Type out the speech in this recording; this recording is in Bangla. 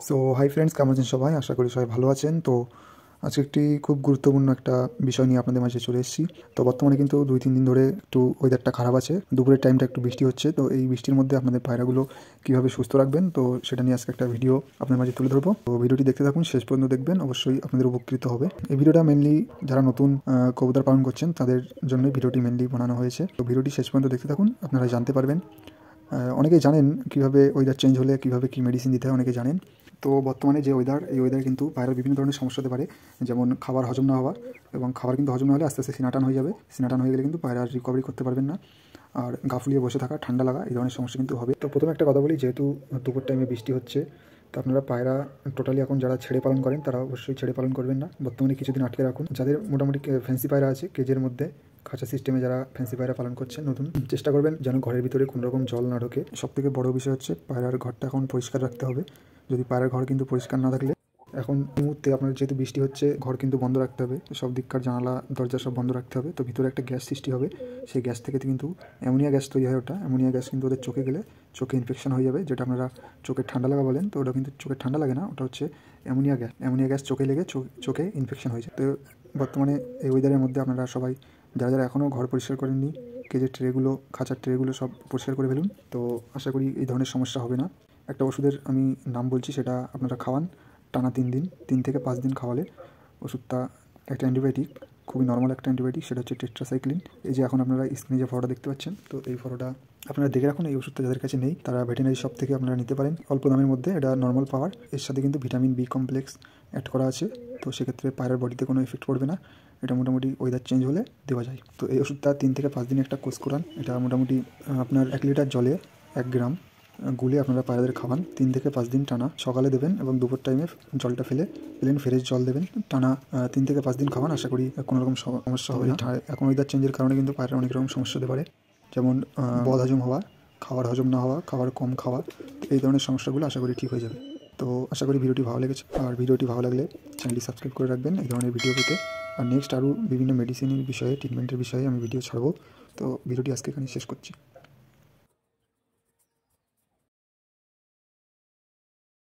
সো হাই ফ্রেন্ডস, কেমন আছেন সবাই? আশা করি সবাই ভালো আছেন। তো আজকে একটি খুব গুরুত্বপূর্ণ একটা বিষয় নিয়ে আপনাদের মাঝে চলে এসেছি। তো বর্তমানে কিন্তু 2-3 দিন ধরে একটু ওয়েদারটা খারাপ আছে, দুপুরের টাইমটা একটু বৃষ্টি হচ্ছে। তো এই বৃষ্টির মধ্যে আপনাদের পায়রাগুলো কীভাবে সুস্থ রাখবেন, তো সেটা নিয়ে আজকে একটা ভিডিও আপনার মাঝে তুলে ধরবো। তো ভিডিওটি দেখতে থাকুন, শেষ পর্যন্ত দেখবেন, অবশ্যই আপনাদের উপকৃত হবে। এই ভিডিওটা মেনলি যারা নতুন কবুতর পালন করছেন তাদের জন্যই ভিডিওটি মেনলি বানানো হয়েছে। তো ভিডিওটি শেষ পর্যন্ত দেখতে থাকুন, আপনারা জানতে পারবেন। অনেকেই জানেন কীভাবে ওয়েদার চেঞ্জ হলে কীভাবে কী মেডিসিন দিতে হয়, অনেকে জানেন। তো বর্তমানে যে ওয়েদার, এই ওয়েদার কিন্তু পায়রার বিভিন্ন ধরনের সমস্যা হতে পারে, যেমন খাবার হজম না হওয়া, এবং খাবার কিন্তু হজম না হলে আস্তে আস্তে সিনাটান হয়ে যাবে। সিনাটান হয়ে গেলে কিন্তু পায়রা রিকভারি করতে পারবেন না, আর গা ফুলিয়ে বসে থাকা, ঠান্ডা লাগা, এই ধরনের সমস্যা কিন্তু হবে। তো প্রথমে একটা কথা বলি, যেহেতু দুপুর টাইমে বৃষ্টি হচ্ছে, তো আপনারা পায়রা টোটালি এখন যারা ছেড়ে পালন করেন তারা অবশ্যই ছেড়ে পালন করবেন না। বর্তমানে কিছুদিন আটকে রাখুন। যাদের মোটামুটি ফ্যান্সি পায়রা আছে কেজের মধ্যে, খাঁচা সিস্টেমে যারা ফ্যান্সি পায়রা পালন করছেন নতুন, চেষ্টা করবেন যেন ঘরের ভিতরে কোনো রকম জল না ঢোকে। সবথেকে বড় বিষয় হচ্ছে পায়রার ঘরটা এখন পরিষ্কার রাখতে হবে। যদি পায়রার ঘর কিন্তু পরিষ্কার না থাকলে, এখন এই মুহূর্তে আপনার যেহেতু বৃষ্টি হচ্ছে, ঘর কিন্তু বন্ধ রাখতে হবে, সব দিককার জানালা দরজা সব বন্ধ রাখতে হবে। তো ভিতরে একটা গ্যাস সৃষ্টি হবে, সেই গ্যাস থেকে কিন্তু অ্যামোনিয়া গ্যাস তৈরি হয়। ওটা অ্যামোনিয়া গ্যাস কিন্তু ওদের চোখে গেলে চোখে ইনফেকশন হয়ে যাবে, যেটা আপনারা চোখে ঠান্ডা লাগা বলেন। তো ওটা কিন্তু চোখে ঠান্ডা লাগে না, ওটা হচ্ছে অ্যামোনিয়া গ্যাস। অ্যামোনিয়া গ্যাস চোখে লেগে চোখে ইনফেকশন হয়ে যায়। তো বর্তমানে এই ওয়েদারের মধ্যে আপনারা সবাই যারা যারা এখনও ঘর পরিষ্কার করেননি, কেজের ট্রেগুলো, খাঁচার ট্রেগুলো সব পরিষ্কার করে ফেলুন। তো আশা করি এই ধরনের সমস্যা হবে না। একটা ওষুধের আমি নাম বলছি, সেটা আপনারা খাওয়ান টানা 3 দিন, 3 থেকে 5 দিন খাওয়ালে ওষুধটা একটা অ্যান্টিবায়োটিক, খুবই নর্মাল একটা অ্যান্টিবায়োটিক, সেটা হচ্ছে টেট্রাসাইক্লিন। এই যে এখন আপনারা স্ক্রিনে যে ফটোটা দেখতে পাচ্ছেন, তো এই ফটোটা আপনারা দেখে রাখুন। এই ওষুধটা যাদের কাছে নেই তারা ভেটেরিনারি শপ থেকে আপনারা নিতে পারেন, অল্প দামের মধ্যে। এটা নর্মাল পাওয়ার, এর সাথে কিন্তু ভিটামিন বি কমপ্লেক্স অ্যাড করা আছে। তো সেক্ষেত্রে পায়রার বডিতে কোনো এফেক্ট পড়বে না। এটা মোটামুটি ওয়েদার চেঞ্জ হলে দেওয়া যায়। তো এই ওষুধটা 3 থেকে 5 দিনে একটা কোর্স করান। এটা মোটামুটি আপনার 1 লিটার জলে 1 গ্রাম গুলে আপনারা পায়রাদের খাওয়ান 3 থেকে 5 দিন টানা। সকালে দেবেন এবং দুপুর টাইমে জলটা ফেলে প্লেন ফ্রেশ জল দেবেন। টানা 3 থেকে 5 দিন খাওয়ান। আশা করি কোনো রকম সমস্যা হবে না। এখন ওয়েদার চেঞ্জের কারণে কিন্তু পায়রার অনেক রকম সমস্যা হতে পারে, যেমন বদ হজম হওয়া, খাবার হজম না হওয়া, খাবার কম খাওয়া, এই ধরনের সমস্যাগুলো আশা করি ঠিক হয়ে যাবে। তো আশা করি ভিডিওটি ভালো লেগেছে, আর ভিডিওটি ভালো লাগলে চ্যানেলটি সাবস্ক্রাইব করে রাখবেন এই ধরনের ভিডিও পেতে। আর নেক্সট আরও বিভিন্ন মেডিসিনের বিষয়ে, ট্রিটমেন্টের বিষয়ে আমি ভিডিও ছাড়বো। তো ভিডিওটি আজকে এখানে শেষ করছি।